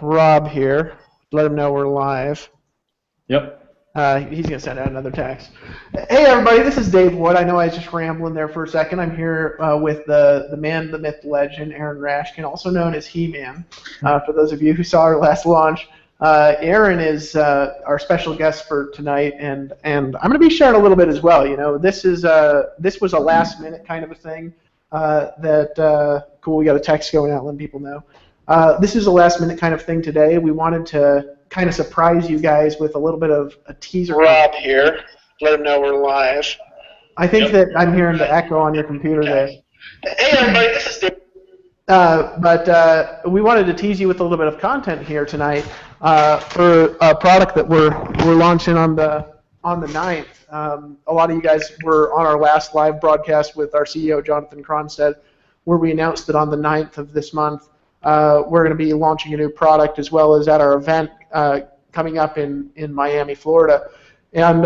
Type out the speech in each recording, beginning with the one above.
Rob here. Let him know we're live. Yep. He's going to send out another text. Hey, everybody, this is Dave Wood. I know I was just rambling there for a second. I'm here with the man, the myth, the legend, Aaron Rashkin, also known as He-Man, for those of you who saw our last launch. Aaron is our special guest for tonight, and I'm going to be sharing a little bit as well. You know, this was a last-minute kind of a thing cool, we got a text going out letting people know. This is a last-minute kind of thing today. We wanted to kind of surprise you guys with a little bit of a teaser. Rob here. Let him know we're live. I think that I'm hearing the echo on your computer there. Hey, everybody, this is Dave. But we wanted to tease you with a little bit of content here tonight for a product that we're launching on the 9th. A lot of you guys were on our last live broadcast with our CEO, Jonathan Cronstead, where we announced that on the 9th of this month, we're going to be launching a new product, as well as at our event coming up in Miami, Florida. And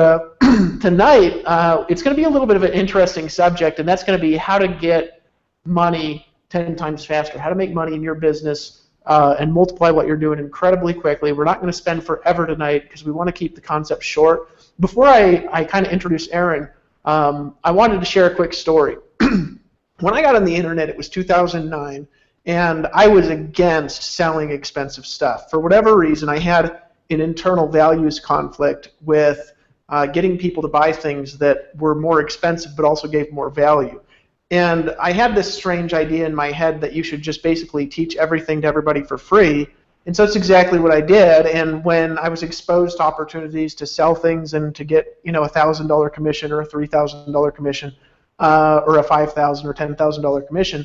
tonight, it's going to be a little bit of an interesting subject, and that's going to be how to get money 10 times faster, how to make money in your business and multiply what you're doing incredibly quickly. We're not going to spend forever tonight because we want to keep the concept short. Before I kind of introduce Aaron, I wanted to share a quick story. When I got on the internet, it was 2009. And I was against selling expensive stuff. For whatever reason, I had an internal values conflict with getting people to buy things that were more expensive but also gave more value. And I had this strange idea in my head that you should just basically teach everything to everybody for free. And so that's exactly what I did. And when I was exposed to opportunities to sell things and to get, a $1,000 commission or a $3,000 commission or a $5,000 or $10,000 commission,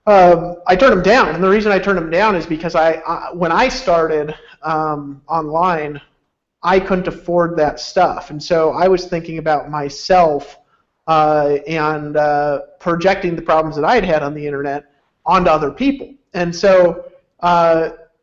I turned them down, and the reason I turned them down is because when I started online, I couldn't afford that stuff, and so I was thinking about myself and projecting the problems that I had on the internet onto other people. And so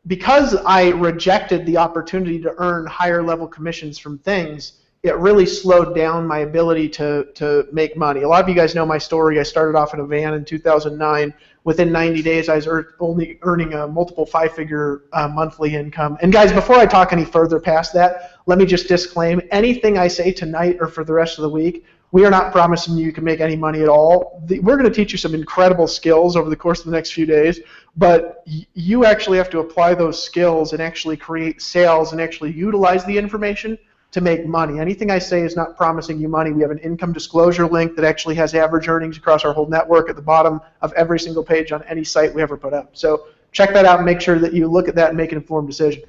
because I rejected the opportunity to earn higher level commissions from things, it really slowed down my ability to make money. A lot of you guys know my story. I started off in a van in 2009. Within 90 days, I was only earning a multiple five-figure monthly income. And guys, before I talk any further past that, let me just disclaim, anything I say tonight or for the rest of the week, we are not promising you can make any money at all. We're going to teach you some incredible skills over the course of the next few days, but you actually have to apply those skills and actually create sales and actually utilize the information to make money. Anything I say is not promising you money. We have an income disclosure link that actually has average earnings across our whole network at the bottom of every single page on any site we ever put up. So check that out and make sure that you look at that and make an informed decision.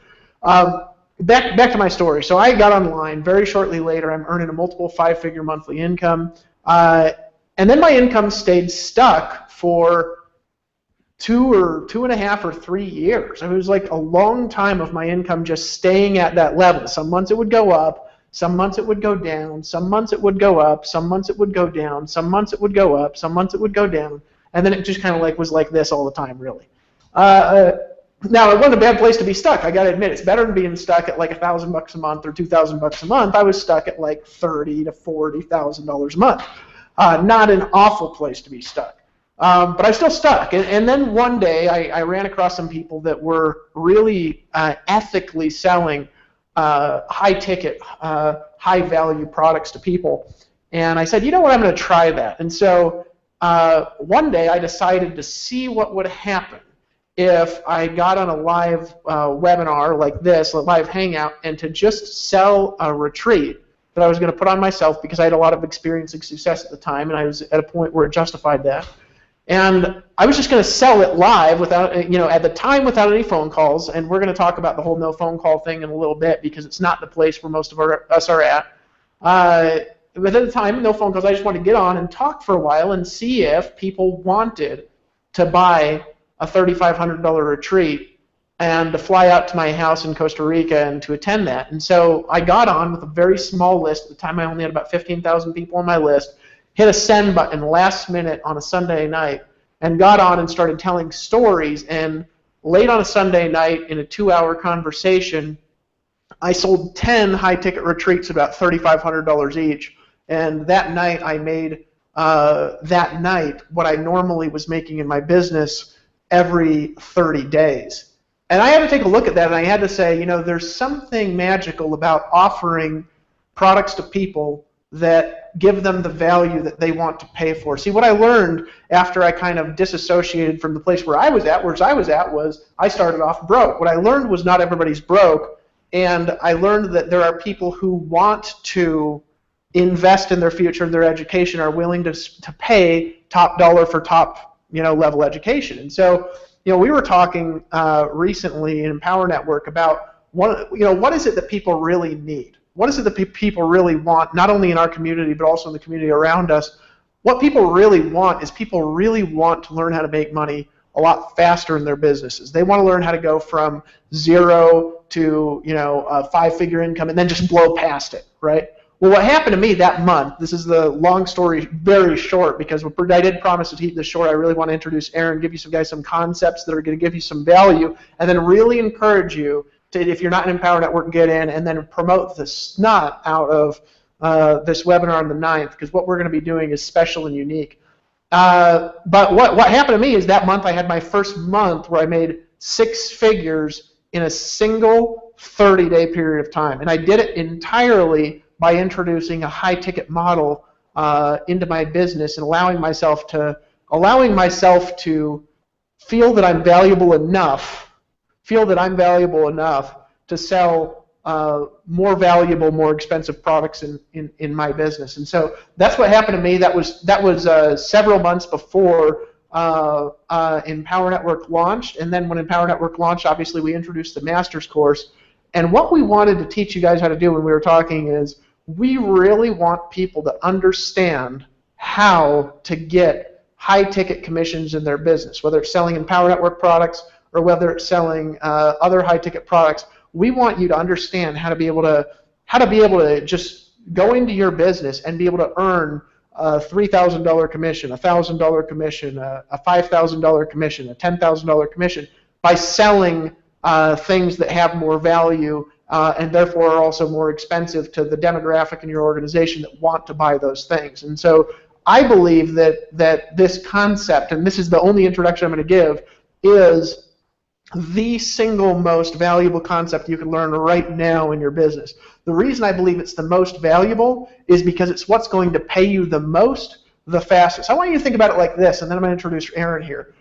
Back to my story. So I got online. Very shortly later, I'm earning a multiple five-figure monthly income. And then my income stayed stuck for 2.5 or 3 years. It was like a long time of my income just staying at that level. Some months it would go up, some months it would go down, some months it would go up, some months it would go down, some months it would go up, some months it would go down, and then it just kind of was like this all the time, really. Now, it wasn't a bad place to be stuck. I got to admit, it's better than being stuck at like $1,000 a month or $2,000 a month. I was stuck at like $30,000 to $40,000 a month. Not an awful place to be stuck. But I still stuck. And then one day I ran across some people that were really ethically selling high-ticket, high-value products to people. And I said, you know what, I'm going to try that. And so one day I decided to see what would happen if I got on a live webinar like this, a live hangout, and to just sell a retreat that I was going to put on myself because I had a lot of experience and success at the time, and I was at a point where it justified that. And I was just going to sell it live without, at the time without any phone calls. And we're going to talk about the whole no phone call thing in a little bit because it's not the place where most of us are at. But at the time, no phone calls. I just wanted to get on and talk for a while and see if people wanted to buy a $3,500 retreat and to fly out to my house in Costa Rica and to attend that. And so I got on with a very small list. At the time, I only had about 15,000 people on my list. Hit a send button last minute on a Sunday night and got on and started telling stories. And late on a Sunday night in a 2-hour conversation, I sold 10 high-ticket retreats about $3,500 each. And that night I made what I normally was making in my business every 30 days. And I had to take a look at that, and I had to say, you know, there's something magical about offering products to people that give them the value that they want to pay for. See, what I learned after I kind of disassociated from the place where I was at was I started off broke. What I learned was not everybody's broke, and I learned that there are people who want to invest in their future, their education, are willing to pay top dollar for top, you know, level education. And so, you know, we were talking recently in Power Network about what is it that people really need? What is it that people really want, not only in our community, but also in the community around us? What people really want is people really want to learn how to make money a lot faster in their businesses. They want to learn how to go from zero to, you know, a 5-figure income and then just blow past it, right? Well, what happened to me that month, this is the long story, very short, because I did promise to keep this short. I really want to introduce Aaron, give you some concepts that are going to give you some value, and then really encourage you to, if you're not in Empower Network, get in and then promote the snot out of this webinar on the 9th, because what we're going to be doing is special and unique. But what happened to me is that month I had my first month where I made 6 figures in a single 30-day period of time, and I did it entirely by introducing a high-ticket model into my business and allowing myself to feel that I'm valuable enough to sell more valuable, more expensive products in my business. And so that's what happened to me. That was several months before Empower Network launched, and then when Empower Network launched, obviously we introduced the Master's course. And what we wanted to teach you guys how to do when we were talking is we really want people to understand how to get high-ticket commissions in their business, whether it's selling Empower Network products or whether it's selling other high-ticket products. We want you to understand how to be able to just go into your business and be able to earn a $3,000 commission, a $1,000 commission, a $5,000 commission, a $10,000 commission by selling things that have more value and therefore are also more expensive to the demographic in your organization that want to buy those things. And so I believe that this concept, and this is the only introduction I'm going to give, is the single most valuable concept you can learn right now in your business. The reason I believe it's the most valuable is because it's what's going to pay you the most, the fastest. I want you to think about it like this, and then I'm going to introduce Aaron here.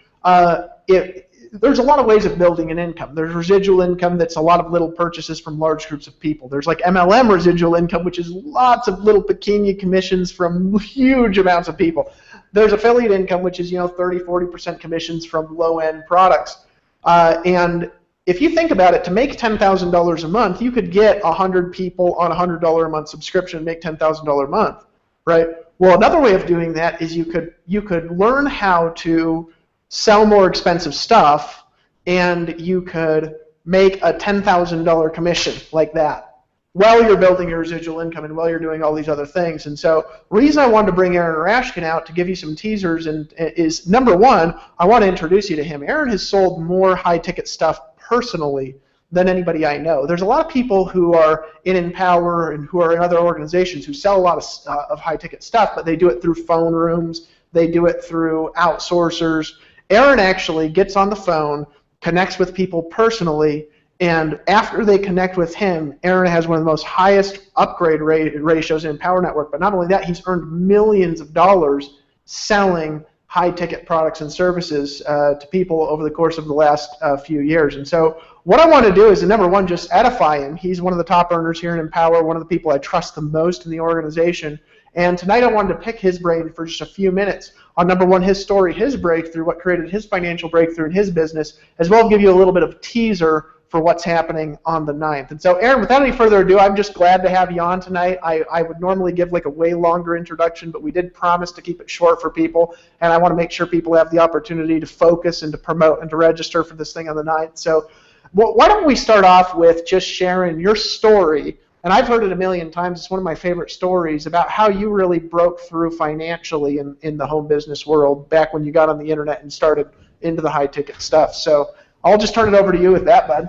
There's a lot of ways of building an income. There's residual income that's a lot of little purchases from large groups of people. There's like MLM residual income, which is lots of little pequeña commissions from huge amounts of people. There's affiliate income, which is 30-40% commissions from low-end products. And if you think about it, to make $10,000 a month, you could get 100 people on a $100 a month subscription and make $10,000 a month, right? Well, another way of doing that is you could learn how to sell more expensive stuff, and you could make a $10,000 commission like that while you're building your residual income and while you're doing all these other things. And so the reason I wanted to bring Aaron Rashkin out to give you some teasers is, number one, I want to introduce you to him. Aaron has sold more high-ticket stuff personally than anybody I know. There's a lot of people who are in Empower and who are in other organizations who sell a lot of high-ticket stuff, but they do it through phone rooms, they do it through outsourcers. Aaron actually gets on the phone, connects with people personally, and after they connect with him, Aaron has one of the most highest upgrade ratios in Power Network. But not only that, he's earned millions of dollars selling high-ticket products and services to people over the course of the last few years. And so what I want to do is, number one, just edify him. He's one of the top earners here in Empower, one of the people I trust the most in the organization. And tonight I wanted to pick his brain for just a few minutes on, number one, his story, his breakthrough, what created his financial breakthrough in his business, as well as give you a little bit of teaser for what's happening on the 9th. And so, Aaron, without any further ado, I'm just glad to have you on tonight. I would normally give like a way longer introduction, but we did promise to keep it short for people, and I want to make sure people have the opportunity to focus and to promote and to register for this thing on the 9th. So why don't we start off with just sharing your story, and I've heard it a million times. It's one of my favorite stories about how you really broke through financially in the home business world back when you got on the internet and started into the high-ticket stuff. So I'll just turn it over to you with that, bud.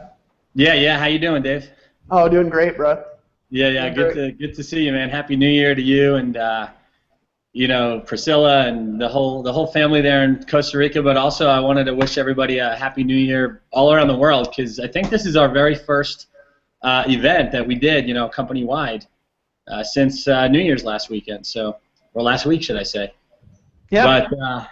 Yeah. How you doing, Dave? Oh, doing great, bro. Yeah. Good to see you, man. Happy New Year to you, and Priscilla and the whole family there in Costa Rica. But also, I wanted to wish everybody a Happy New Year all around the world, because I think this is our very first event that we did, company-wide, since New Year's last weekend. Or last week, should I say? Yeah. But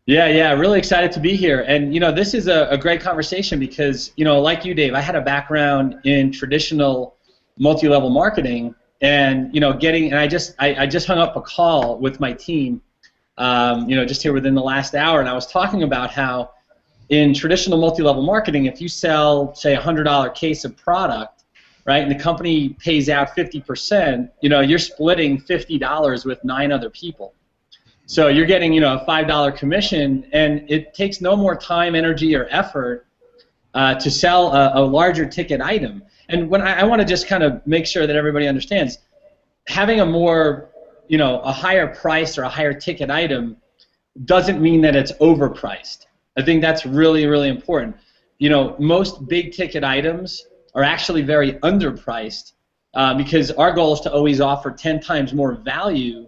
yeah, really excited to be here. And this is a great conversation because like you, Dave, I had a background in traditional multi-level marketing, and I just hung up a call with my team, just here within the last hour, and I was talking about how in traditional multi-level marketing, if you sell, say, $100 case of product, right, and the company pays out 50%, you're splitting $50 with 9 other people. So you're getting, a $5 commission, and it takes no more time, energy, or effort to sell a larger ticket item. And when I want to just kind of make sure that everybody understands, having a more, a higher price or a higher ticket item doesn't mean that it's overpriced. I think that's really, really important. Most big ticket items are actually very underpriced because our goal is to always offer 10 times more value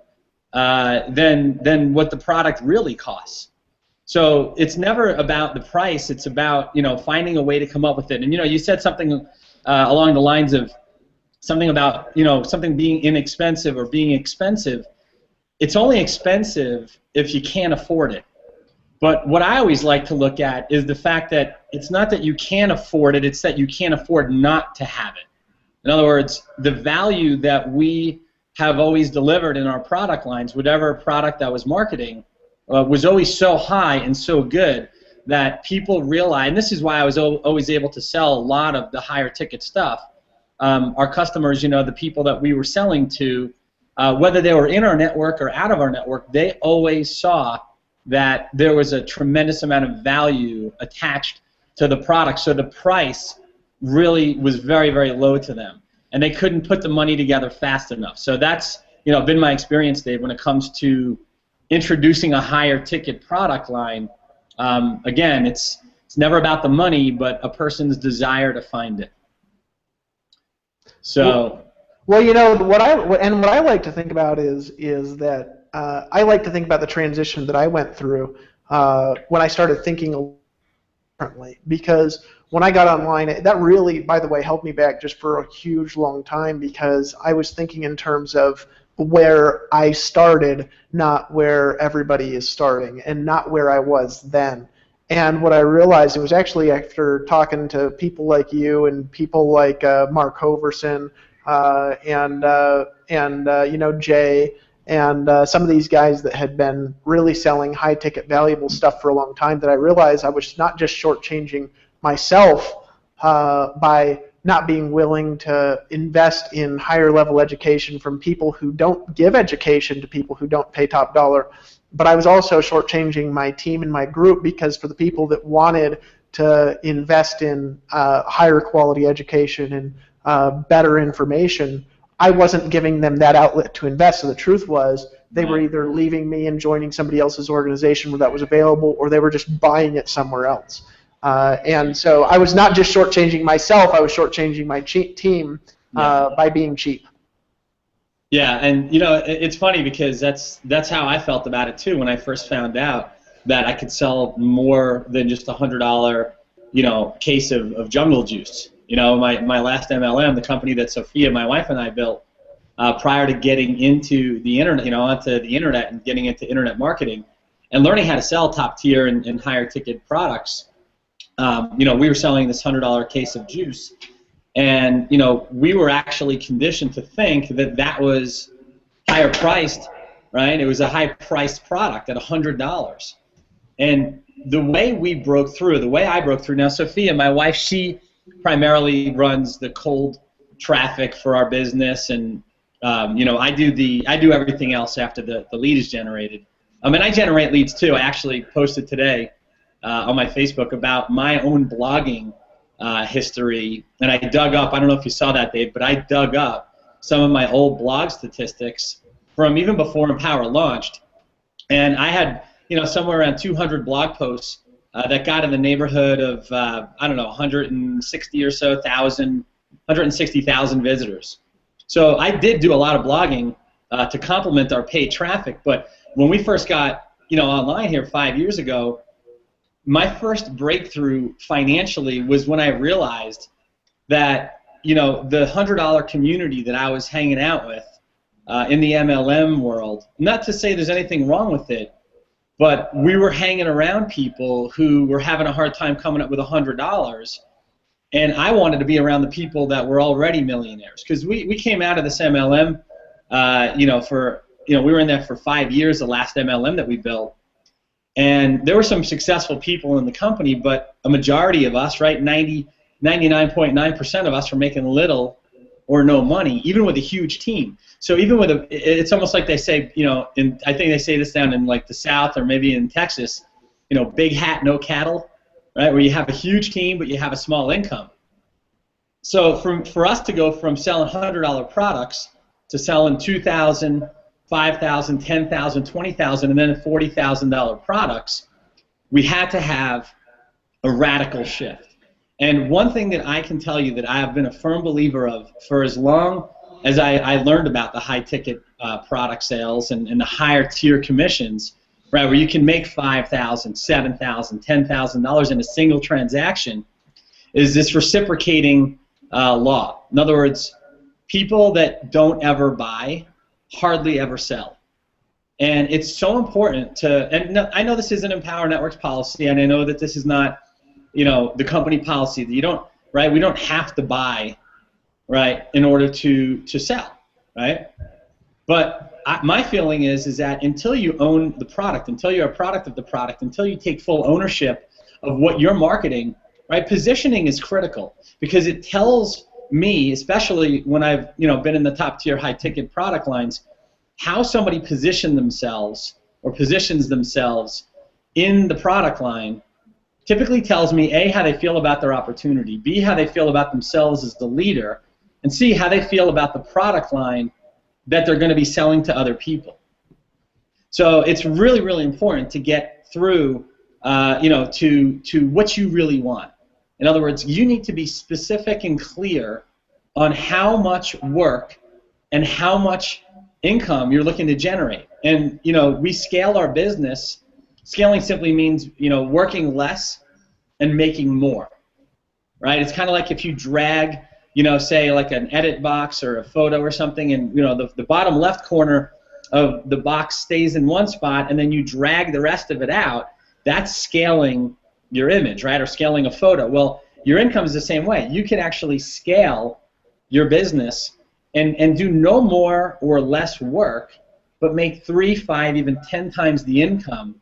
than what the product really costs. So it's never about the price. It's about finding a way to come up with it. And you said something along the lines of something about something being inexpensive or being expensive. It's only expensive if you can't afford it. But what I always like to look at is the fact that it's not that you can't afford it, it's that you can't afford not to have it. In other words, the value that we have always delivered in our product lines, whatever product I was marketing, was always so high and so good that people realize, and this is why I was always able to sell a lot of the higher ticket stuff. Our customers, the people that we were selling to, whether they were in our network or out of our network, they always saw that there was a tremendous amount of value attached to the product. So the price really was very, very low to them, and they couldn't put the money together fast enough. So that's been my experience, Dave, when it comes to introducing a higher ticket product line. Again, it's never about the money, but a person's desire to find it. So, well, what I like to think about is that I like to think about the transition that I went through when I started thinking differently. Because when I got online, that really, by the way, helped me back just for a huge long time, because I was thinking in terms of where I started, not where everybody is starting, and not where I was then. And what I realized, it was actually after talking to people like you and people like Mark Hoverson and Jay and some of these guys that had been really selling high-ticket, valuable stuff for a long time, that I realized I was not just shortchanging myself by not being willing to invest in higher-level education from people who don't give education to people who don't pay top dollar, but I was also shortchanging my team and my group, because for the people that wanted to invest in higher quality education and better information, I wasn't giving them that outlet to invest. So the truth was, they were either leaving me and joining somebody else's organization where that was available, or they were just buying it somewhere else. And so I was not just shortchanging myself, I was shortchanging my team by being cheap. Yeah, and it's funny because that's how I felt about it too when I first found out that I could sell more than just $100 case of jungle juice. My last MLM, the company that Sophia, my wife, and I built prior to getting into the internet, onto the internet and getting into internet marketing and learning how to sell top tier and higher ticket products. We were selling this $100 case of juice, and we were actually conditioned to think that was higher priced, right? It was a high priced product at $100. And the way we broke through, the way I broke through, now Sophia, my wife, she primarily runs the cold traffic for our business, and I do everything else after the lead is generated. And I generate leads too. I actually posted today on my Facebook about my own blogging history, and I dug up, I don't know if you saw that, Dave, but I dug up some of my old blog statistics from even before Empower launched, and I had somewhere around 200 blog posts that got in the neighborhood of 160 or so thousand, 160,000 visitors. So I did do a lot of blogging to complement our paid traffic. But when we first got online here 5 years ago, my first breakthrough financially was when I realized that the $100 community that I was hanging out with in the MLM world, not to say there's anything wrong with it, but we were hanging around people who were having a hard time coming up with $100, and I wanted to be around the people that were already millionaires, because we came out of this MLM, we were in there for 5 years, the last MLM that we built, and there were some successful people in the company, but a majority of us, right, 99.9% of us were making little or no money, even with a huge team. So even with it's almost like they say, I think they say this down in like the South or maybe in Texas, big hat, no cattle, right? Where you have a huge team but you have a small income. So for us to go from selling $100 products to selling $2,000, $5,000, $10,000, $20,000, and then $40,000 products, we had to have a radical shift. And one thing that I can tell you that I have been a firm believer of for as long as I learned about the high-ticket product sales and the higher-tier commissions, right, where you can make $5,000, $7,000, $10,000 in a single transaction, is this reciprocating law. In other words, people that don't ever buy hardly ever sell. And it's so important to, and I know this isn't Empower Network's policy, and I know that this is not the company policy, that you don't, right? We don't have to buy, right, in order to sell, right? But my feeling is that until you own the product, until you're a product of the product, until you take full ownership of what you're marketing, right? Positioning is critical, because it tells me, especially when I've been in the top tier high ticket product lines, how somebody positions themselves in the product line typically tells me, A, how they feel about their opportunity, B, how they feel about themselves as the leader, and C, how they feel about the product line that they're going to be selling to other people. So it's really, really important to get through, to what you really want. In other words, you need to be specific and clear on how much work and how much income you're looking to generate. And, we scale our business. Scaling simply means, working less and making more, right? It's kind of like if you drag, say like an edit box or a photo or something, and the bottom left corner of the box stays in one spot, and then you drag the rest of it out. That's scaling your image, right? Or scaling a photo. Well, your income is the same way. You can actually scale your business and do no more or less work, but make 3, 5, even 10 times the income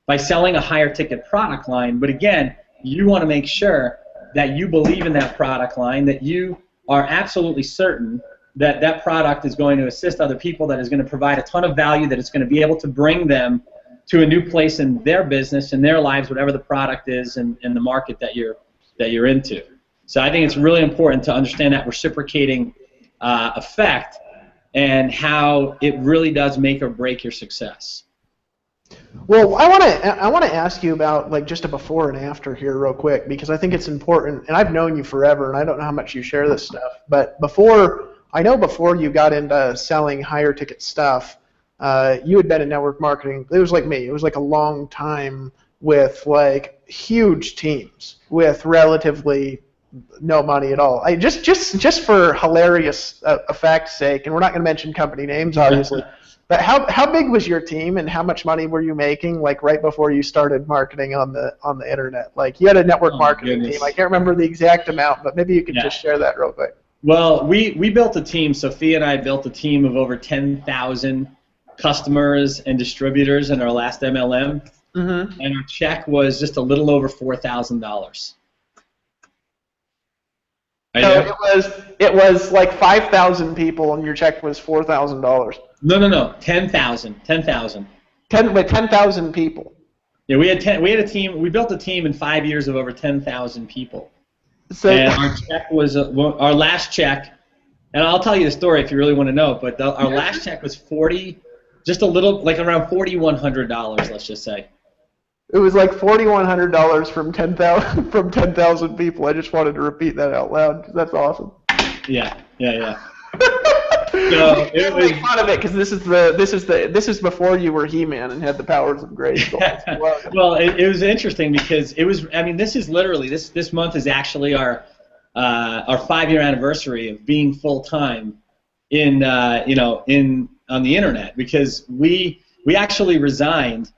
by selling a higher ticket product line. But again, you want to make sure that you believe in that product line, that you are absolutely certain that that product is going to assist other people, that is going to provide a ton of value, that it's going to be able to bring them to a new place in their business, in their lives, whatever the product is in the market that you're into. So I think it's really important to understand that reciprocating effect and how it really does make or break your success. Well, I want to ask you about like just a before and after here real quick, because I think it's important, and I've known you forever, and I don't know how much you share this stuff, but before you got into selling higher ticket stuff, you had been in network marketing. It was like me. It was like a long time with like huge teams with relatively no money at all. Just for hilarious effect's sake, and we're not going to mention company names, obviously. But how big was your team, and how much money were you making, like right before you started marketing on the internet? Like you had a network marketing team. I can't remember the exact amount, but maybe you could just share that real quick. Well, we built a team. Sophia and I built a team of over 10,000 customers and distributors in our last MLM, and our check was just a little over $4,000. So it was like 5,000 people, and your check was $4,000. No, 10,000. 10,000. 10,000 people. Yeah, we had a team. We built a team in 5 years of over 10,000 people. So, and our check was our last check, and I'll tell you the story if you really want to know. But our last check was just a little, like around $4,100. Let's just say. It was like $4,100 from 10,000 people. I just wanted to repeat that out loud because that's awesome. Yeah. So it was. Make fun of it because this is before you were He-Man and had the powers of Grayskull. Well, it was interesting because it was. I mean, this is literally this month is actually our 5-year anniversary of being full time in on the internet, because we actually resigned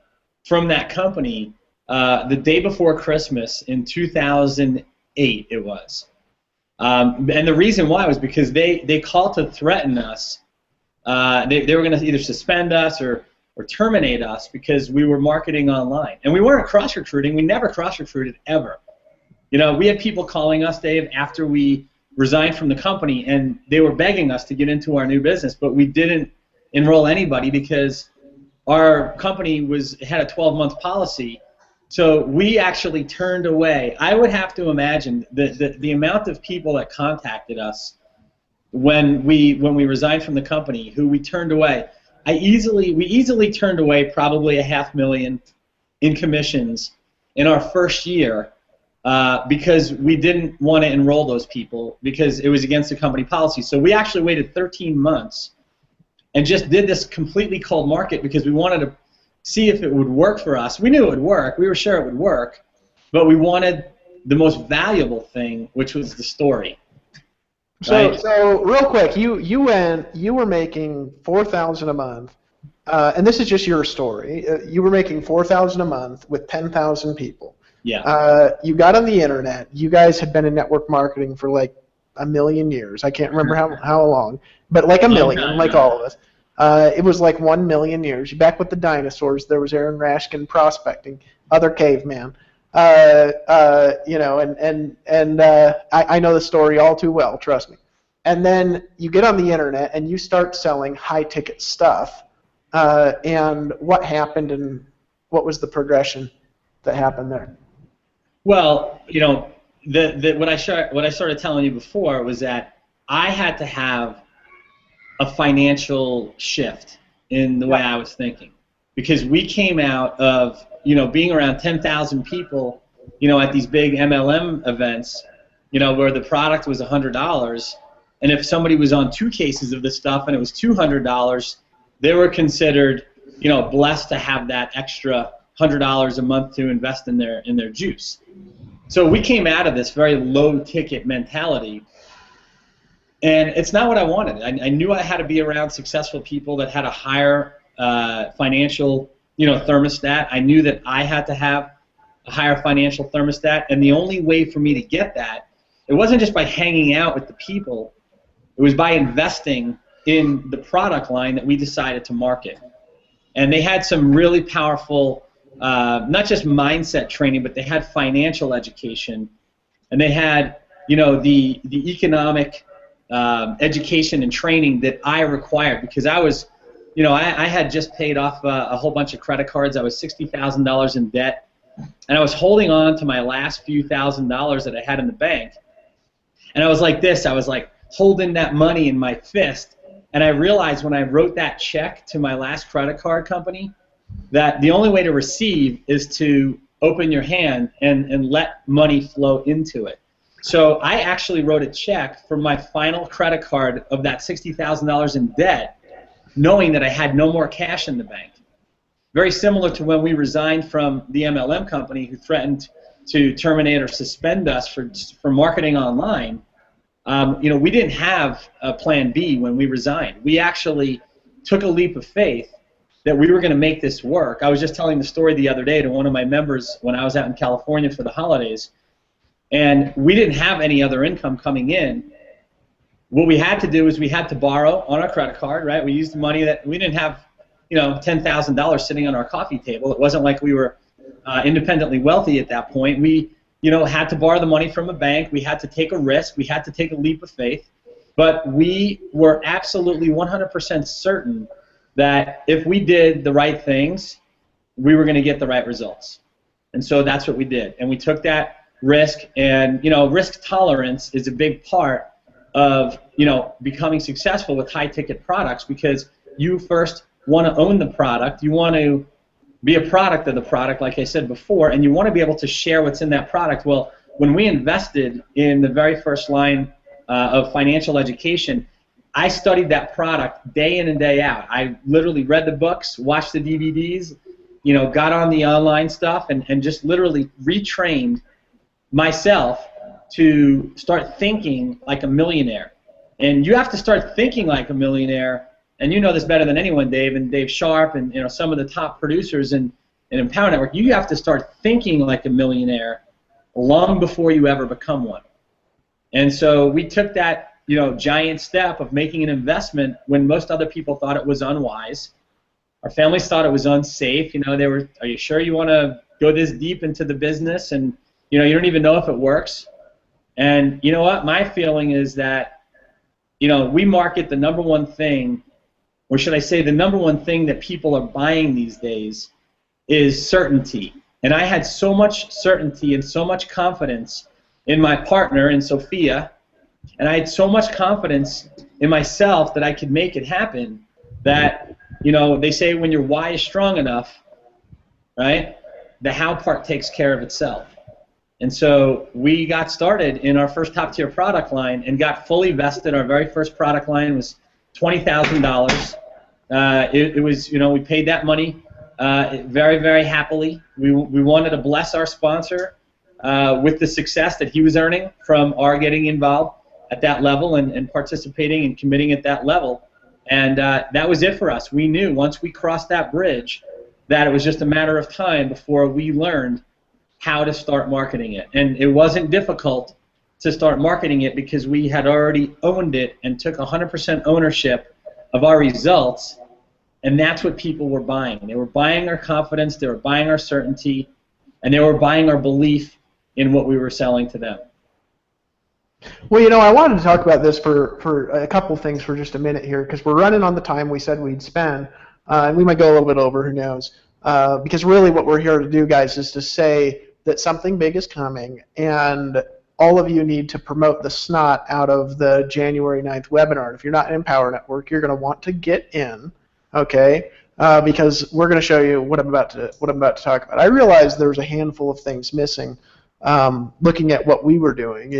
from that company the day before Christmas in 2008. It was. And the reason why was because they called to threaten us. They were going to either suspend us or terminate us because we were marketing online. And we weren't cross-recruiting. We never cross-recruited ever. We had people calling us, Dave, after we resigned from the company, and they were begging us to get into our new business, but we didn't enroll anybody because our company had a 12-month policy. So we actually turned away. I would have to imagine the amount of people that contacted us when we resigned from the company, who we turned away. We easily turned away probably $500,000 in commissions in our first year because we didn't want to enroll those people because it was against the company policy. So we actually waited 13 months and just did this completely cold market because we wanted to see if it would work for us. We knew it would work. We were sure it would work, but we wanted the most valuable thing, which was the story. Right? So real quick, you were making $4,000 a month, and this is just your story. You were making $4,000 a month with 10,000 people. Yeah. You got on the internet. You guys had been in network marketing for like a million years. I can't remember how long, but like a million, like all of us. It was like 1 million years. You're back with the dinosaurs. There was Aaron Rashkin prospecting, other caveman. I know the story all too well, trust me. And then you get on the internet and you start selling high-ticket stuff. And what happened, and what was the progression that happened there? Well, what I started telling you before was that I had to have a financial shift in the way I was thinking, because we came out of being around 10,000 people at these big MLM events where the product was $100, and if somebody was on 2 cases of this stuff and it was $200, they were considered blessed to have that extra $100 a month to invest in their juice. So we came out of this very low ticket mentality. And it's not what I wanted. I knew I had to be around successful people that had a higher financial, thermostat. I knew that I had to have a higher financial thermostat, and the only way for me to get that, it wasn't just by hanging out with the people. It was by investing in the product line that we decided to market. And they had some really powerful, not just mindset training, but they had financial education, and they had, the economic education and training that I required, because I was, I had just paid off a whole bunch of credit cards. I was $60,000 in debt, and I was holding on to my last few $1,000s that I had in the bank. And I was like this. I was like holding that money in my fist, and I realized when I wrote that check to my last credit card company that the only way to receive is to open your hand and let money flow into it. So I actually wrote a check for my final credit card of that $60,000 in debt, knowing that I had no more cash in the bank. Very similar to when we resigned from the MLM company who threatened to terminate or suspend us for marketing online. We didn't have a plan B when we resigned. We actually took a leap of faith that we were going to make this work. I was just telling the story the other day to one of my members when I was out in California for the holidays. And we didn't have any other income coming in. What we had to do is we had to borrow on our credit card, right? We used the money that we didn't have, $10,000 sitting on our coffee table. It wasn't like we were independently wealthy at that point. We, had to borrow the money from a bank. We had to take a risk. We had to take a leap of faith. But we were absolutely 100% certain that if we did the right things, we were going to get the right results. And so that's what we did. And we took that risk, and risk tolerance is a big part of becoming successful with high ticket products, because you first want to own the product, you want to be a product of the product, like I said before, and you want to be able to share what's in that product. Well, when we invested in the very first line of financial education, I studied that product day in and day out. I literally read the books, watched the DVDs, you know, got on the online stuff, and just literally retrained myself to start thinking like a millionaire. And you have to start thinking like a millionaire, and you know this better than anyone, Dave, and Dave Sharp, and you know some of the top producers in Empower Network. You have to start thinking like a millionaire long before you ever become one. And so we took that, you know, giant step of making an investment when most other people thought it was unwise. Our families thought it was unsafe. You know, they were, are you sure you want to go this deep into the business? And you know, you don't even know if it works. And you know what? My feeling is that, you know, we market the number one thing, or should I say the number one thing that people are buying these days is certainty. And I had so much certainty and so much confidence in my partner, in Sophia, and I had so much confidence in myself that I could make it happen that, you know, they say when your why is strong enough, right, the how part takes care of itself. And so we got started in our first top-tier product line and got fully vested. Our very first product line was $20,000. It was, you know, we paid that money very, very happily. We wanted to bless our sponsor with the success that he was earning from our getting involved at that level and participating and committing at that level. And that was it for us. We knew once we crossed that bridge that it was just a matter of time before we learned how to start marketing it. And it wasn't difficult to start marketing it because we had already owned it and took 100% ownership of our results, and that's what people were buying. They were buying our confidence, they were buying our certainty, and they were buying our belief in what we were selling to them. Well, you know, I wanted to talk about this for a couple things for just a minute here, because we're running on the time we said we'd spend, and we might go a little bit over, who knows. Because really what we're here to do, guys, is to say that something big is coming, and all of you need to promote the snot out of the January 9th webinar. If you're not in Empower Network, you're going to want to get in, okay? Because we're going to show you what I'm about to talk about. I realized there was a handful of things missing looking at what we were doing.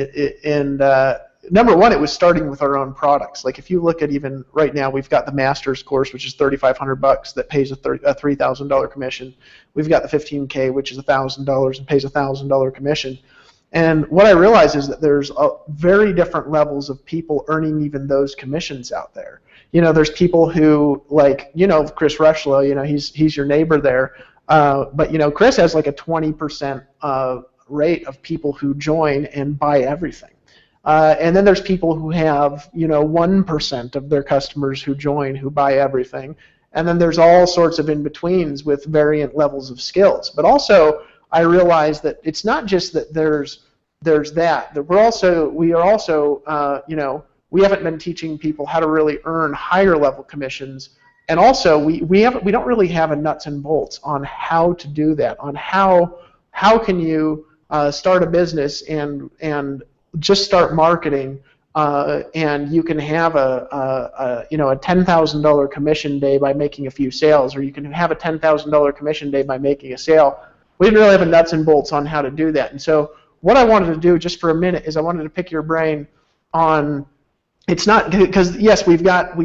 Number one, it was starting with our own products. Like if you look at even right now, we've got the Master's course, which is $3,500 that pays a $3,000 commission. We've got the 15K, which is $1,000 and pays a $1,000 commission. And what I realize is that there's very different levels of people earning even those commissions out there. You know, there's people who, like, you know, Chris Rushlow, you know, he's your neighbor there. But, you know, Chris has like a 20% rate of people who join and buy everything. And then there's people who have, you know, 1% of their customers who join who buy everything. And then there's all sorts of in-betweens with variant levels of skills. But also, I realize that it's not just that there's that we are also, you know, we haven't been teaching people how to really earn higher level commissions. And also, we don't really have a nuts and bolts on how to do that, on how can you start a business and just start marketing, and you can have a $10,000 commission day by making a few sales, or you can have a $10,000 commission day by making a sale. We didn't really have a nuts and bolts on how to do that. And so what I wanted to do just for a minute is I wanted to pick your brain on, it's not, because yes, we've got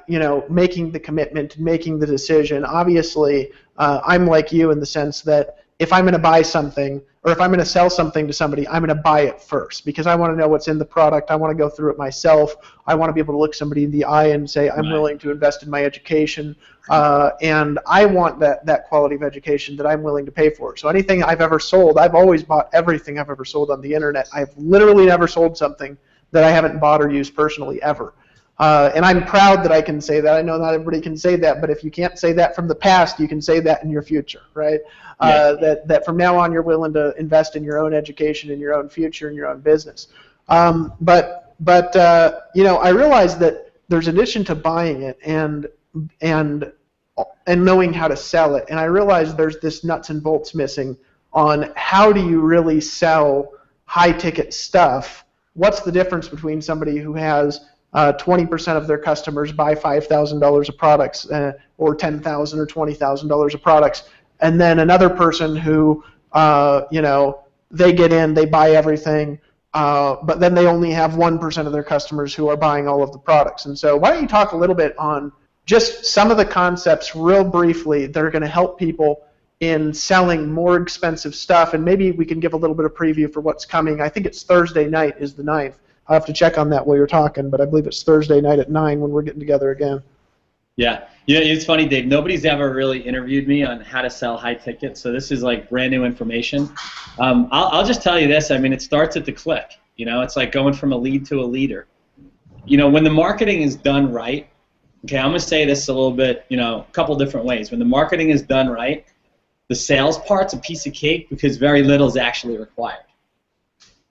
you know, making the commitment, making the decision. Obviously, I'm like you in the sense that if I'm going to buy something, or if I'm going to sell something to somebody, I'm going to buy it first because I want to know what's in the product. I want to go through it myself. I want to be able to look somebody in the eye and say, I'm willing to invest in my education, and I want that quality of education that I'm willing to pay for. So anything I've ever sold, I've always bought everything I've ever sold on the internet. I've literally never sold something that I haven't bought or used personally ever. And I'm proud that I can say that. I know not everybody can say that, but if you can't say that from the past, you can say that in your future, right? That from now on you're willing to invest in your own education, in your own future, in your own business. But you know, I realize that there's an addition to buying it and knowing how to sell it, and I realize there's this nuts and bolts missing on how do you really sell high-ticket stuff. What's the difference between somebody who has 20% of their customers buy $5,000 of products, or $10,000 or $20,000 of products, and then another person who, you know, they get in, they buy everything, but then they only have 1% of their customers who are buying all of the products. And so why don't you talk a little bit on just some of the concepts real briefly that are going to help people in selling more expensive stuff, and maybe we can give a little bit of preview for what's coming. I think it's Thursday night is the 9th. I'll have to check on that while you're talking, but I believe it's Thursday night at 9 when we're getting together again. Yeah, it's funny, Dave. Nobody's ever really interviewed me on how to sell high tickets, so this is like brand new information. I'll just tell you this. I mean, it starts at the click. It's like going from a lead to a leader. When the marketing is done right, okay, I'm going to say this a little bit, a couple different ways. When the marketing is done right, the sales part's a piece of cake because very little is actually required.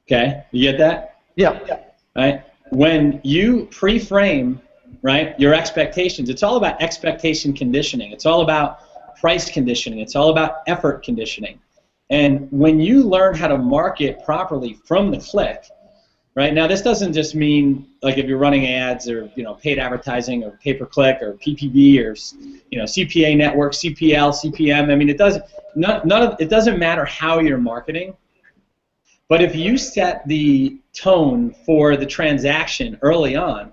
Okay, you get that? Yeah. Right. When you pre-frame, right, your expectations, it's all about expectation conditioning. It's all about price conditioning. It's all about effort conditioning. And when you learn how to market properly from the click, right? Now, this doesn't just mean like if you're running ads or paid advertising or pay-per-click or PPV or CPA network, CPL, CPM. I mean, it doesn't matter how you're marketing, but if you set the tone for the transaction early on,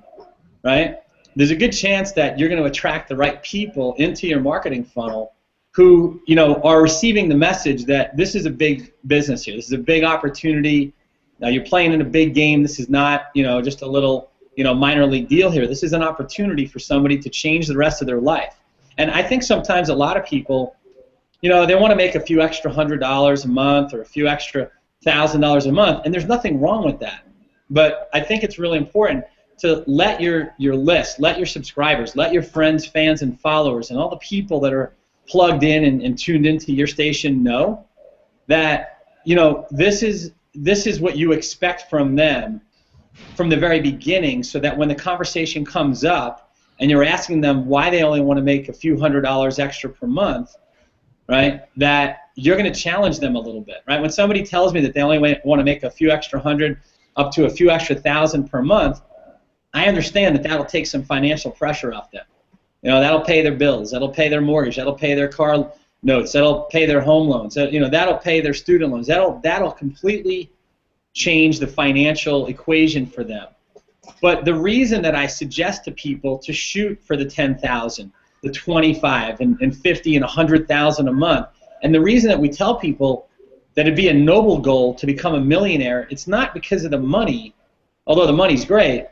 right? There's a good chance that you're going to attract the right people into your marketing funnel who are receiving the message that this is a big business here. This is a big opportunity. Now you're playing in a big game. This is not, just a little, minor league deal here. This is an opportunity for somebody to change the rest of their life. And I think sometimes a lot of people, they want to make a few extra $100 a month or a few extra $1,000 a month, and there's nothing wrong with that. But I think it's really important to let your list, let your subscribers, let your friends, fans, and followers, and all the people that are plugged in and tuned into your station know that, this is what you expect from them from the very beginning, so that when the conversation comes up and you're asking them why they only want to make a few $100 extra per month, right, that you're going to challenge them a little bit, right? When somebody tells me that they only want to make a few extra $100 up to a few extra $1,000 per month, I understand that that'll take some financial pressure off them. That'll pay their bills, that'll pay their mortgage, that'll pay their car notes, that'll pay their home loans, that'll pay their student loans. That'll completely change the financial equation for them. But the reason that I suggest to people to shoot for the 10,000, the 25, and 50 and 100,000 a month, and the reason that we tell people that it'd be a noble goal to become a millionaire, it's not because of the money, although the money's great.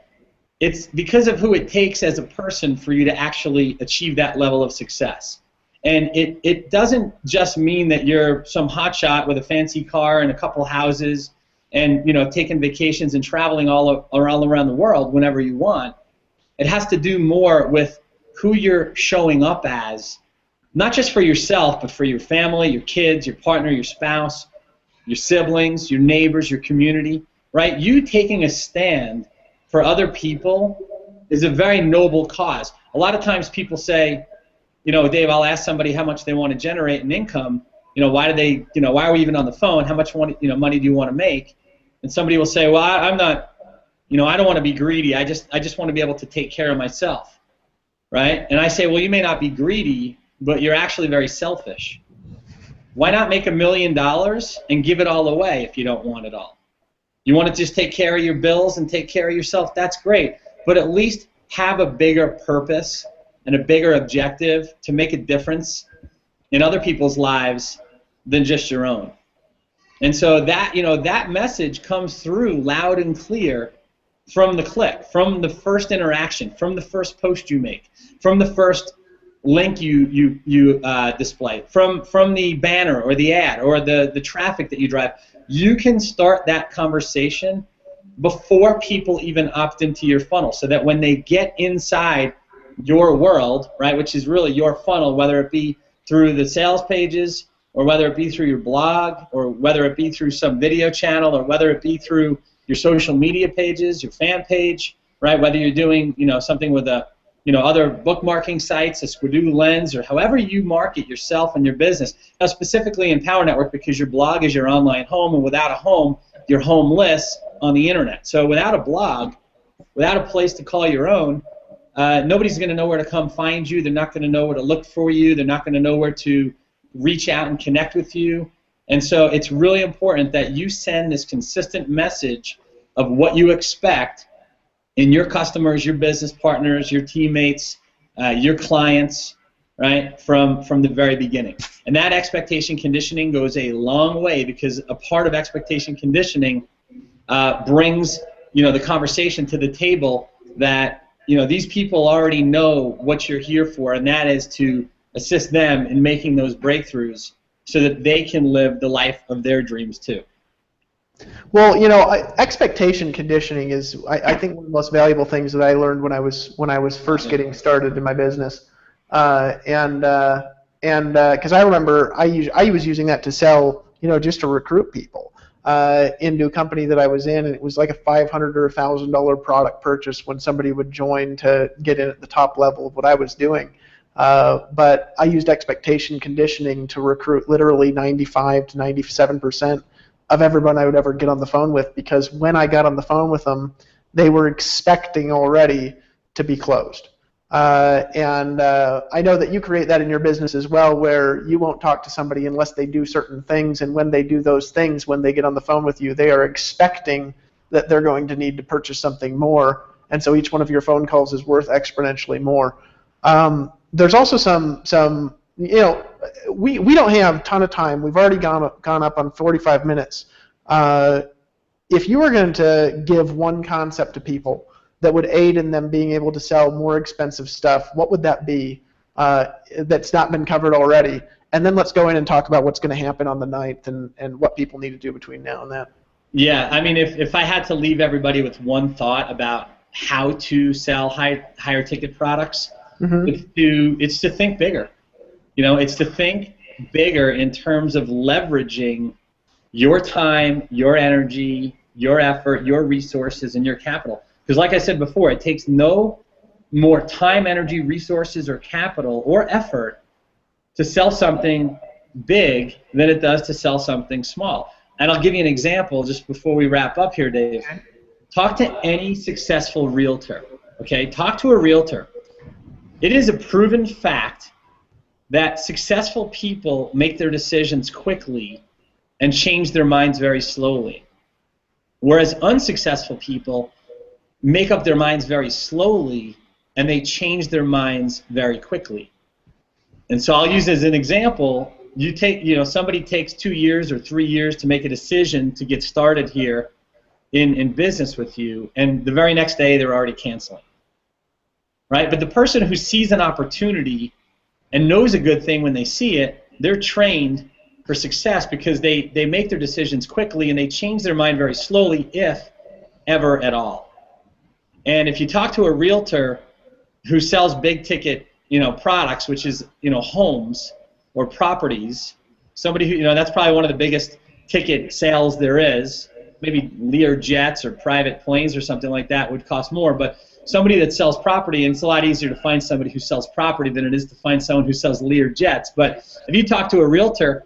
It's because of who it takes as a person for you to actually achieve that level of success. And it doesn't just mean that you're some hotshot with a fancy car and a couple houses and taking vacations and traveling all around the world whenever you want. It has to do more with who you're showing up as, not just for yourself, but for your family, your kids, your partner, your spouse, your siblings, your neighbors, your community, right? You taking a stand for other people is a very noble cause. A lot of times people say, Dave, I'll ask somebody how much they want to generate in income. Why are we even on the phone? How much money do you want to make? And somebody will say, well, I'm not, I don't want to be greedy. I just want to be able to take care of myself, right? And I say, well, you may not be greedy, but you're actually very selfish. Why not make $1 million and give it all away if you don't want it all? You want to just take care of your bills and take care of yourself? That's great. But at least have a bigger purpose and a bigger objective to make a difference in other people's lives than just your own. And so that, that message comes through loud and clear from the click, from the first interaction, from the first post you make, from the first link you display, from the banner or the ad or the traffic that you drive. You can start that conversation before people even opt into your funnel, so that when they get inside your world, right, which is really your funnel, whether it be through the sales pages or whether it be through your blog or whether it be through some video channel or whether it be through your social media pages, your fan page, right, whether you're doing something with other bookmarking sites, a Squidoo Lens, or however you market yourself and your business. Now, specifically in Power Network, because your blog is your online home, and without a home, you're homeless on the internet. So without a blog, without a place to call your own, nobody's going to know where to come find you. They're not going to know where to look for you. They're not going to know where to reach out and connect with you. And so it's really important that you send this consistent message of what you expect in your customers, your business partners, your teammates, your clients, right, from the very beginning. And that expectation conditioning goes a long way, because a part of expectation conditioning brings, the conversation to the table that, these people already know what you're here for, and that is to assist them in making those breakthroughs so that they can live the life of their dreams too. Well, expectation conditioning is, I think, one of the most valuable things that I learned when I was first getting started in my business, and because I remember I was using that to sell, just to recruit people into a company that I was in, and it was like a $500 or $1,000 product purchase when somebody would join to get in at the top level of what I was doing. But I used expectation conditioning to recruit literally 95 to 97% of everyone I would ever get on the phone with, because when I got on the phone with them, they were expecting already to be closed. And I know that you create that in your business as well, where you won't talk to somebody unless they do certain things, and when they do those things, when they get on the phone with you, they are expecting that they're going to need to purchase something more, and so each one of your phone calls is worth exponentially more. There's also some we don't have a ton of time. We've already gone up on 45 minutes. If you were going to give one concept to people that would aid in them being able to sell more expensive stuff, what would that be that's not been covered already? And then let's go in and talk about what's going to happen on the 9th and what people need to do between now and then. Yeah, I mean, if I had to leave everybody with one thought about how to sell higher ticket products, it's to think bigger. It's to think bigger in terms of leveraging your time, your energy, your effort, your resources, and your capital. Because like I said before, it takes no more time, energy, resources, or capital or effort to sell something big than it does to sell something small. And I'll give you an example just before we wrap up here, Dave. Talk to any successful realtor, okay? Talk to a realtor. It is a proven fact that successful people make their decisions quickly and change their minds very slowly, whereas unsuccessful people make up their minds very slowly and they change their minds very quickly. And so I'll use as an example, somebody takes 2 years or 3 years to make a decision to get started here in business with you, and the very next day they're already canceling, right? But the person who sees an opportunity and knows a good thing when they see it, they're trained for success because they make their decisions quickly and they change their mind very slowly, if ever at all. And if you talk to a realtor who sells big ticket, products, which is, homes or properties, somebody who, that's probably one of the biggest ticket sales there is. Maybe Lear jets or private planes or something like that would cost more, but somebody that sells property, and it's a lot easier to find somebody who sells property than it is to find someone who sells Lear jets. But if you talk to a realtor,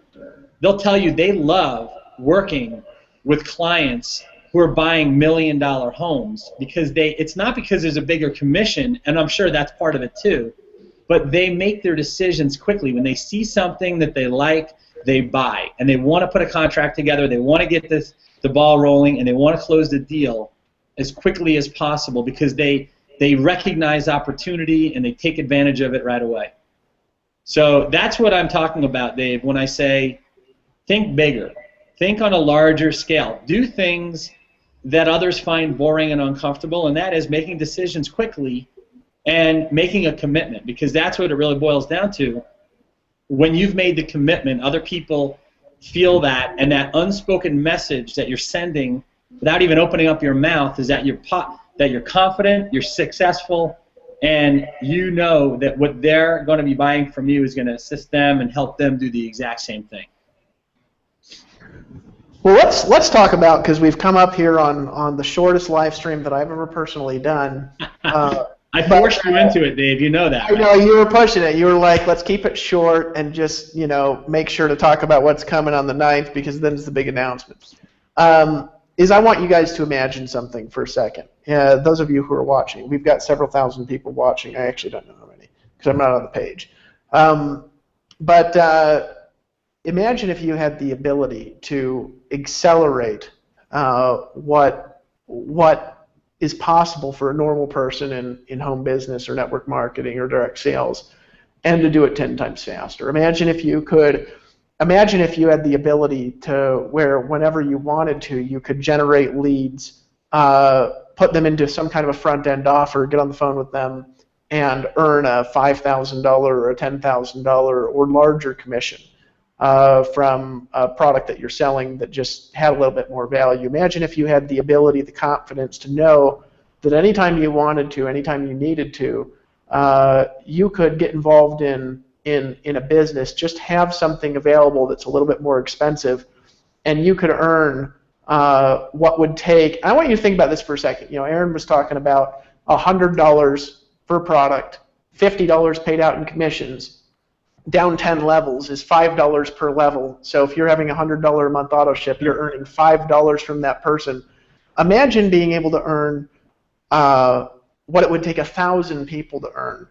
they'll tell you they love working with clients who are buying million-dollar homes, because it's not because there's a bigger commission, and I'm sure that's part of it too, but they make their decisions quickly. When they see something that they like, they buy, and they want to put a contract together, they want to get the ball rolling, and they want to close the deal as quickly as possible because they recognize opportunity and they take advantage of it right away. So that's what I'm talking about, Dave, when I say think bigger. Think on a larger scale. Do things that others find boring and uncomfortable, and that is making decisions quickly and making a commitment, because that's what it really boils down to. When you've made the commitment, other people feel that, and that unspoken message that you're sending without even opening up your mouth is that you're confident, you're successful, and you know that what they're going to be buying from you is going to assist them and help them do the exact same thing. Well, let's talk about, because we've come up here on the shortest live stream that I've ever personally done. I forced you into it, Dave. You know that. I know, you were pushing it. You were like, let's keep it short and just, make sure to talk about what's coming on the 9th, because then it's the big announcement. I want you guys to imagine something for a second. Those of you who are watching, we've got several thousand people watching. I actually don't know how many, because I'm not on the page. But imagine if you had the ability to accelerate what what is possible for a normal person in home business or network marketing or direct sales, and to do it 10 times faster. Imagine if you had the ability to where whenever you wanted to, you could generate leads, put them into some kind of a front-end offer, get on the phone with them, and earn a $5,000 or a $10,000 or larger commission from a product that you're selling that just had a little bit more value. Imagine if you had the ability, the confidence to know that anytime you wanted to, anytime you needed to, you could get involved in a business, just have something available that's a little bit more expensive, and you could earn what would take. I want you to think about this for a second. You know, Aaron was talking about $100 per product, $50 paid out in commissions. Down 10 levels is $5 per level. So if you're having a $100 a month auto ship, you're earning $5 from that person. Imagine being able to earn what it would take 1,000 people to earn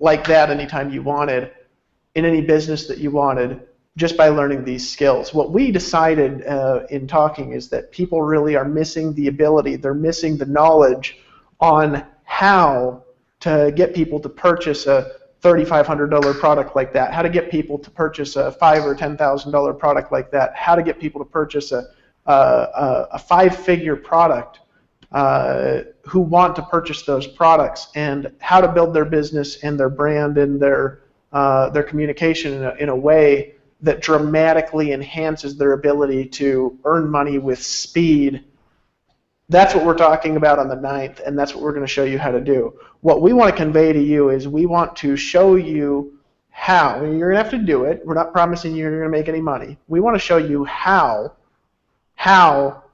like that anytime you wanted, in any business that you wanted, just by learning these skills. What we decided in talking is that people really are missing the ability, they're missing the knowledge on how to get people to purchase a $3,500 product like that, how to get people to purchase a $5,000 or $10,000 product like that, how to get people to purchase a 5-figure product who want to purchase those products, and how to build their business and their brand and their communication in a way that dramatically enhances their ability to earn money with speed. That's what we're talking about on the 9th, and that's what we're going to show you how to do. What we want to convey to you is we want to show you how. You're going to have to do it. We're not promising you're going to make any money. We want to show you how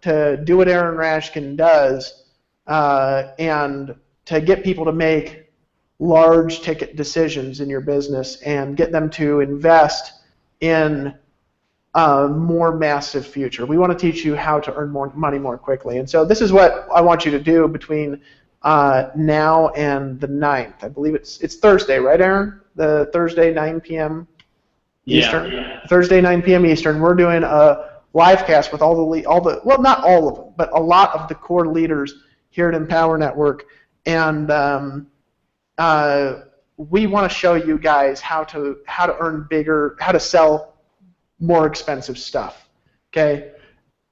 to do what Aaron Rashkin does and to get people to make large ticket decisions in your business and get them to invest in a more massive future. We want to teach you how to earn more money more quickly. And so this is what I want you to do between now and the 9th. I believe it's Thursday, right, Aaron? The Thursday, 9 p.m. Eastern? Yeah. Thursday, 9 p.m. Eastern. We're doing a live cast with all the well, not all of them, but a lot of the core leaders here at Empower Network. And we want to show you guys how to earn bigger, how to sell more expensive stuff. Okay,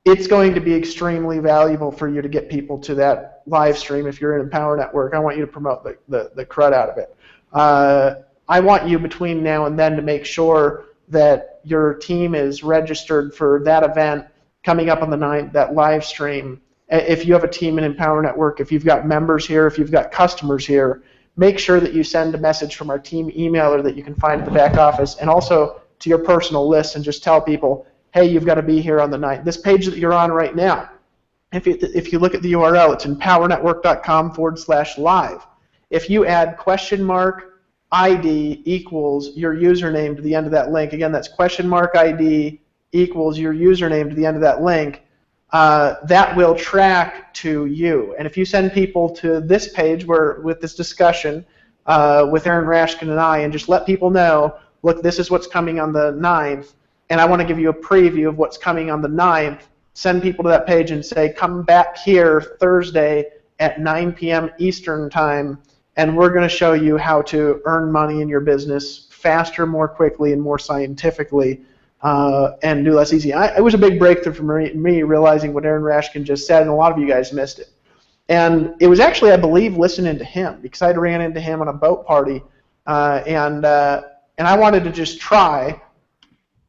it's going to be extremely valuable for you to get people to that live stream. If you're in Empower Network, I want you to promote the crud out of it. I want you between now and then to make sure that your team is registered for that event coming up on the 9th, that live stream. If you have a team in Empower Network, if you've got members here, if you've got customers here, make sure that you send a message from our team emailer that you can find at the back office, and also to your personal list, and just tell people, hey, you've got to be here on the 9th. This page that you're on right now, if you look at the URL, it's empowernetwork.com/live. If you add $ID equals your username to the end of that link, again, that's $ID equals your username to the end of that link, that will track to you. And if you send people to this page with this discussion with Aaron Rashkin and I, and just let people know, look, this is what's coming on the 9th, and I want to give you a preview of what's coming on the 9th, send people to that page and say, come back here Thursday at 9 p.m. Eastern Time, and we're going to show you how to earn money in your business faster, more quickly, and more scientifically, and do less easy. It was a big breakthrough for me realizing what Aaron Rashkin just said, and a lot of you guys missed it. And it was actually, I believe, listening to him, because I ran into him on a boat party, and I wanted to just try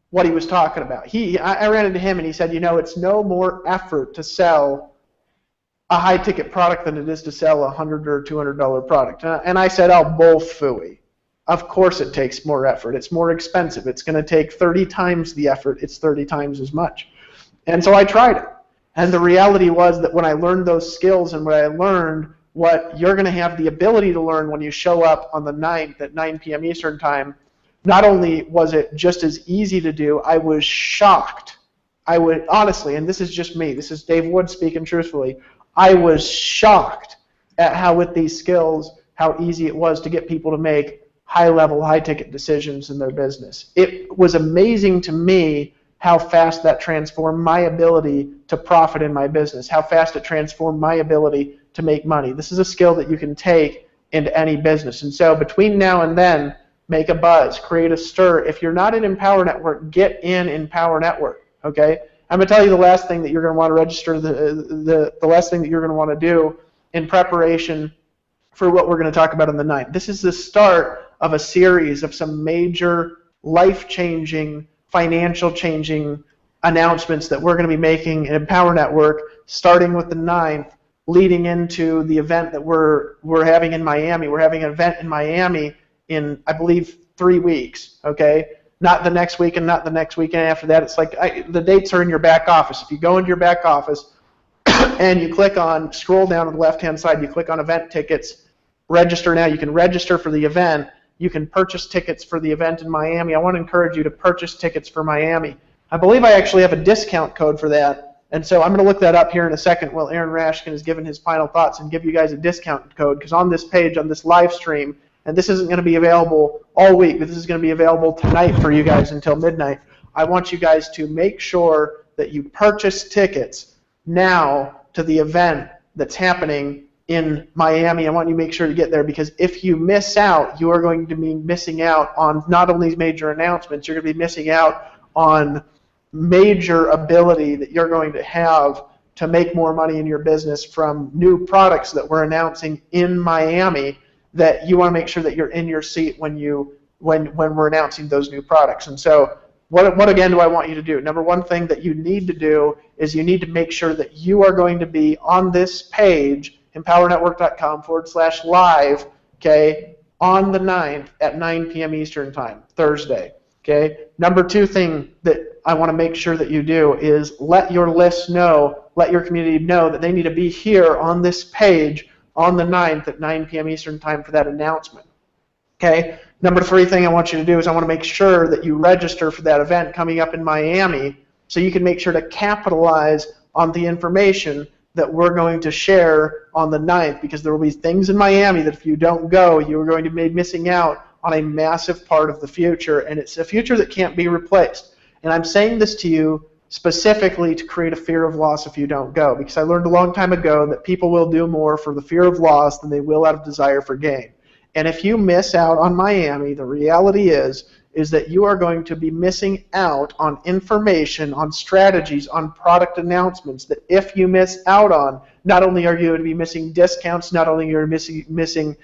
what he was talking about. I ran into him and he said, you know, it's no more effort to sell a high-ticket product than it is to sell a $100 or $200 product. And I said, oh, bull phooey. Of course it takes more effort. It's more expensive. It's going to take 30 times the effort. It's 30 times as much. And so I tried it. And the reality was that when I learned those skills and when I learned what you're going to have the ability to learn when you show up on the 9th at 9 p.m. Eastern Time, not only was it just as easy to do, I was shocked. I would honestly, and this is just me, this is Dave Wood speaking truthfully, I was shocked at how with these skills, how easy it was to get people to make high-level, high-ticket decisions in their business. It was amazing to me how fast that transformed my ability to profit in my business, how fast it transformed my ability to make money. This is a skill that you can take into any business. And so between now and then, make a buzz, create a stir. If you're not in Empower Network, get in Empower Network, okay? I'm going to tell you the last thing that you're going to want to register, the last thing that you're going to want to do in preparation for what we're going to talk about on the 9th. This is the start of a series of some major life-changing, financial-changing announcements that we're going to be making in Empower Network, starting with the 9th, leading into the event that we're having in Miami. We're having an event in Miami in, I believe, 3 weeks, okay? Not the next week and not the next weekend after that. It's like the dates are in your back office. If you go into your back office and you click on, scroll down on the left-hand side, you click on event tickets, register now. You can register for the event. You can purchase tickets for the event in Miami. I want to encourage you to purchase tickets for Miami. I believe I actually have a discount code for that, and so I'm going to look that up here in a second while Aaron Rashkin has given his final thoughts and give you guys a discount code, because on this page, on this live stream, and this isn't going to be available all week, but this is going to be available tonight for you guys until midnight, I want you guys to make sure that you purchase tickets now to the event that's happening in Miami. I want you to make sure to get there, because if you miss out, you are going to be missing out on not only these major announcements, you're going to be missing out on major ability that you're going to have to make more money in your business from new products that we're announcing in Miami, that you want to make sure that you're in your seat when we're announcing those new products. And so what again do I want you to do? Number one thing that you need to do is you need to make sure that you are going to be on this page, empowernetwork.com/live, okay, on the 9th at 9 p.m. Eastern Time, Thursday. Okay. Number two thing that I want to make sure that you do is let your list know, let your community know that they need to be here on this page on the 9th at 9 p.m. Eastern Time for that announcement. Okay. Number three thing I want you to do is I want to make sure that you register for that event coming up in Miami, so you can make sure to capitalize on the information that we're going to share on the 9th, because there will be things in Miami that if you don't go, you are going to be missing out on a massive part of the future, and it's a future that can't be replaced. And I'm saying this to you specifically to create a fear of loss if you don't go, because I learned a long time ago that people will do more for the fear of loss than they will out of desire for gain. And if you miss out on Miami, the reality is that you are going to be missing out on information, on strategies, on product announcements that if you miss out on, not only are you going to be missing discounts, not only are you missing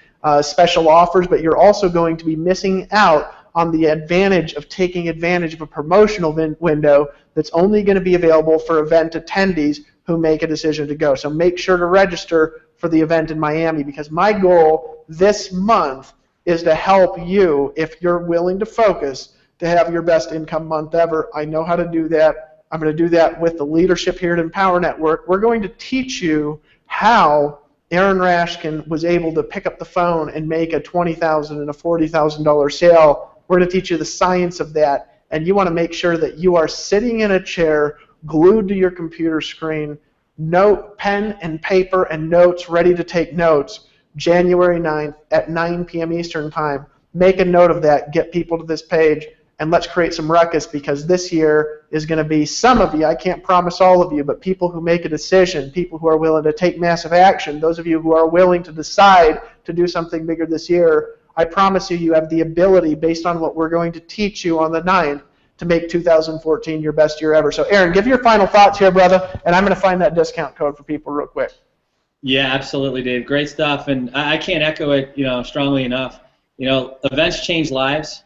special offers, but you're also going to be missing out on the advantage of taking advantage of a promotional window that's only going to be available for event attendees who make a decision to go. So make sure to register for the event in Miami, because my goal this month is to help you, if you're willing to focus, to have your best income month ever. I know how to do that. I'm going to do that with the leadership here at Empower Network. We're going to teach you how Aaron Rashkin was able to pick up the phone and make a $20,000 and a $40,000 sale. We're going to teach you the science of that, and you want to make sure that you are sitting in a chair, glued to your computer screen, pen and paper and notes, ready to take notes, January 9th at 9 p.m. Eastern Time. Make a note of that, get people to this page, and let's create some ruckus, because this year is going to be some of you, I can't promise all of you, but people who make a decision, people who are willing to take massive action, those of you who are willing to decide to do something bigger this year, I promise you, you have the ability, based on what we're going to teach you on the 9th, to make 2014 your best year ever. So Aaron, give your final thoughts here, brother, and I'm going to find that discount code for people real quick. Yeah, absolutely, Dave. Great stuff, and I can't echo it, strongly enough. Events change lives,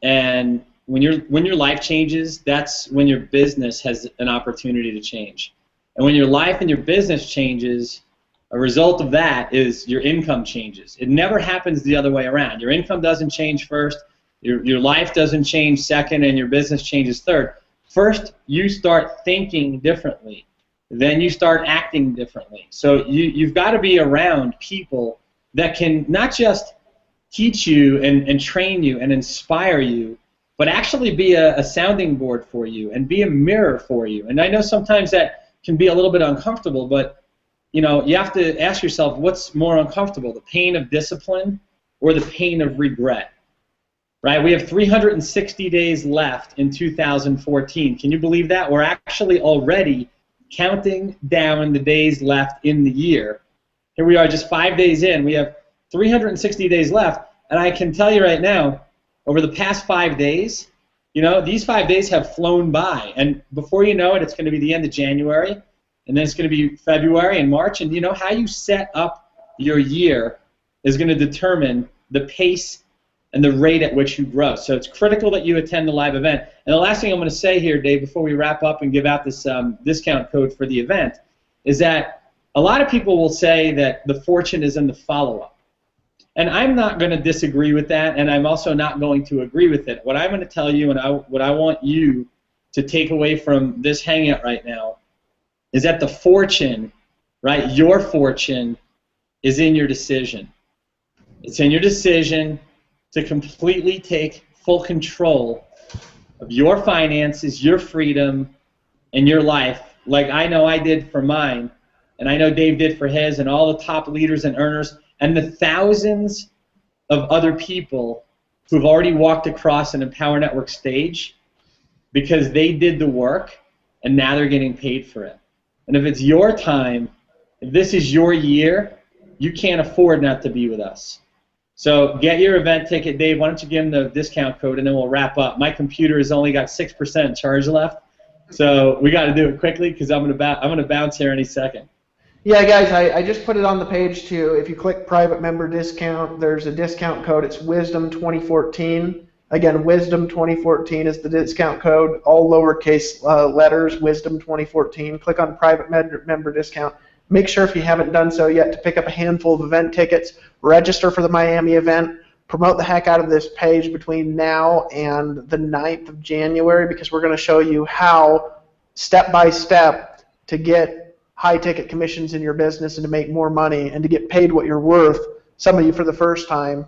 and when your life changes, that's when your business has an opportunity to change. And when your life and your business changes, a result of that is your income changes. It never happens the other way around. Your income doesn't change first, your life doesn't change second, and your business changes third. First, you start thinking differently. Then you start acting differently. So you've got to be around people that can not just teach you and train you and inspire you, but actually be a sounding board for you and be a mirror for you. And I know sometimes that can be a little bit uncomfortable, but you have to ask yourself, what's more uncomfortable, the pain of discipline or the pain of regret? right? We have 360 days left in 2014. Can you believe that? We're actually already counting down the days left in the year. Here we are just 5 days in. We have 360 days left, and I can tell you right now, over the past 5 days, you know, these 5 days have flown by, and before you know it, it's going to be the end of January, and then it's going to be February and March, and you know how you set up your year is going to determine the pace and the rate at which you grow. So it's critical that you attend the live event. And the last thing I'm going to say here, Dave, before we wrap up and give out this discount code for the event, is that a lot of people will say that the fortune is in the follow-up. And I'm not going to disagree with that, and I'm also not going to agree with it. What I'm going to tell you and what I want you to take away from this hangout right now is that the fortune, right, your fortune, is in your decision. It's in your decision to completely take full control of your finances, your freedom, and your life, like I know I did for mine, and I know Dave did for his, and all the top leaders and earners, and the thousands of other people who've already walked across an Empower Network stage because they did the work, and now they're getting paid for it. And if it's your time, if this is your year, you can't afford not to be with us. So get your event ticket. Dave, why don't you give them the discount code, and then we'll wrap up. My computer has only got 6% charge left, so we got to do it quickly because I'm gonna bounce here any second. Yeah, guys, I just put it on the page too. If you click private member discount, there's a discount code. It's Wisdom 2014. Again, Wisdom 2014 is the discount code, all lowercase letters, Wisdom 2014. Click on private member discount. Make sure if you haven't done so yet to pick up a handful of event tickets, register for the Miami event, promote the heck out of this page between now and the 9th of January because we're going to show you how, step by step, to get high ticket commissions in your business and to make more money and to get paid what you're worth, some of you for the first time.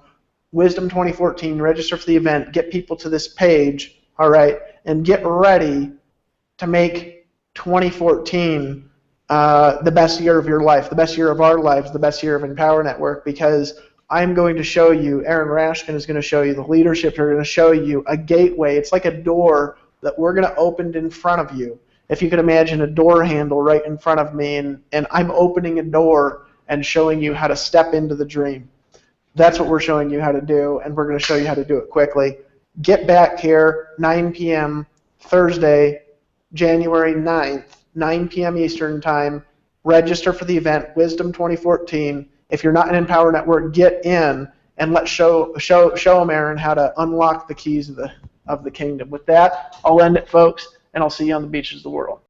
Wisdom 2014, register for the event, get people to this page, all right, and get ready to make 2014 the best year of your life, the best year of our lives, the best year of Empower Network, because I'm going to show you, Aaron Rashkin is going to show you, the leadership are going to show you a gateway. It's like a door that we're going to open in front of you. If you could imagine a door handle right in front of me, and I'm opening a door and showing you how to step into the dream. That's what we're showing you how to do, and we're going to show you how to do it quickly. Get back here, 9 p.m. Thursday, January 9th, 9 p.m. Eastern Time. Register for the event, Wisdom 2014. If you're not in Empower Network, get in and let's show them, Aaron, how to unlock the keys of the kingdom. With that, I'll end it, folks, and I'll see you on the beaches of the world.